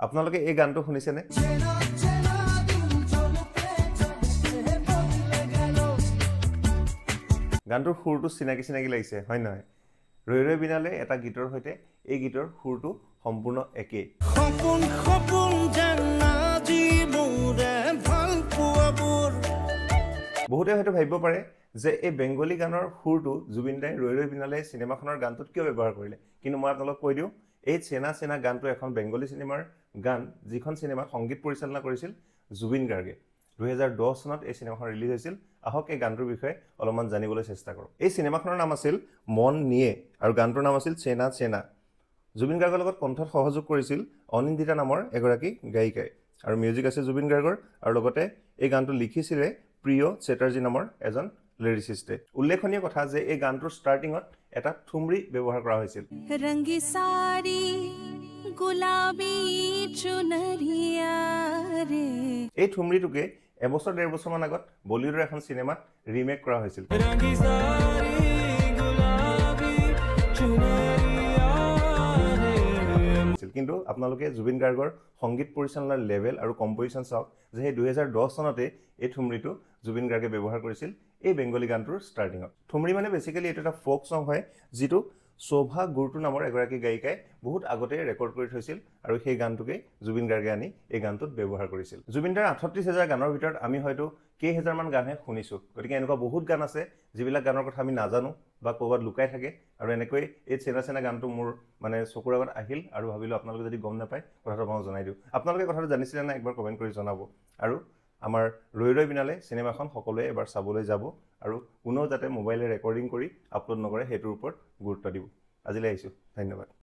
আপোনালোকে এই গানটো শুনিছেনে? গানটোৰ সুৰটো চিনাকি চিনাকি লাগিছে, হয় নহয়? ৰৈ ৰৈ বিনালে এটা গীতৰ সৈতে এই গীতৰ সুৰটো সম্পূৰ্ণ একেই। বহুতে হয়তো ভাবিব পাৰে যে এই বেংগলী গানৰ সুৰটো জুবিন দাই ৰৈ ৰৈ বিনালে চিনেমাখনৰ গানটোত কিয় ব্যৱহাৰ কৰিলে, কিন্তু মই আপোনালোকক কৈ দিওঁ এই চেনা চেনা গানটো এখন বেংগলী চিনেমাৰ গান, যিখন চিনেমাত সংগীত পৰিচালনা কৰিছিল জুবিন গাৰ্গে। 2010 চনত এই চিনেমাখন ৰিলিজ হৈছিল। আহক এই গানটোৰ বিষয়ে অলপমান জানিবলৈ চেষ্টা কৰোঁ। এই চিনেমাখনৰ নাম আছিল মন নিয়ে আৰু গানটোৰ নাম আছিল চেনা চেনা। জুবিন গাৰ্গৰ লগত কণ্ঠত সহযোগ কৰিছিল অনিন্দিতা নামৰ এগৰাকী গায়িকাই, আৰু মিউজিক আছে জুবিন গাৰ্গৰ, আৰু লগতে এই গানটো লিখিছিলে প্ৰিয় চেটাৰ্জী নামৰ এজন লিৰিচিষ্টে। উল্লেখনীয় কথা যে এই গানটোৰ ষ্টাৰ্টিঙত এটা ঠুমৰি ব্যৱহাৰ কৰা হৈছিল। ৰংগী সাৰি গুলাবী চুনৰিয়া ৰে। এই ঠুমৰিটোকে এবছৰ 1.5 বছৰমান আগত বলিউডৰ এখন চিনেমাত ৰিমেক কৰা হৈছিল। কিন্তু আপোনালোকে জুবিন গাৰ্গৰ সংগীত পৰিচালনাৰ লেভেল আৰু কম্পজিশ্যন চাওক যে সেই 2010 চনতে এই ঠুমৰিটো জুবিন গাৰ্গে ব্যৱহাৰ কৰিছিল এই বেংগলী গানটোৰ ষ্টাৰ্টিঙত। ঠুমৰি মানে বেছিকেলি এইটো এটা ফ'ক ছং হয়, যিটো শোভা গুৰুটু নামৰ এগৰাকী গায়িকাই বহুত আগতে ৰেকৰ্ড কৰি থৈছিল, আৰু সেই গানটোকে জুবিন গাৰ্গে আনি এই গানটোত ব্যৱহাৰ কৰিছিল। জুবিন দাৰ 38,000 গানৰ ভিতৰত আমি হয়তো কেইহাজাৰমান গানহে শুনিছোঁ। গতিকে এনেকুৱা বহুত গান আছে যিবিলাক গানৰ কথা আমি নাজানো বা ক'ৰবাত লুকাই থাকে, আৰু এনেকৈ এই চেনা চেনা গানটো মোৰ মানে চকুৰ আগত আহিল আৰু ভাবিলোঁ আপোনালোকে যদি গম নাপায় কথাটো মই জনাই দিওঁ। আপোনালোকে কথাটো জানিছিলে নাই একবাৰ কমেণ্ট কৰি জনাব। আৰু আমাৰ ৰৈ ৰৈ বিনালে চিনেমাখন সকলোৱে এবাৰ চাবলৈ যাব, আৰু কোনেও যাতে মোবাইলে ৰেকৰ্ডিং কৰি আপলোড নকৰে সেইটোৰ ওপৰত গুৰুত্ব দিব। আজিলৈ আহিছোঁ, ধন্যবাদ।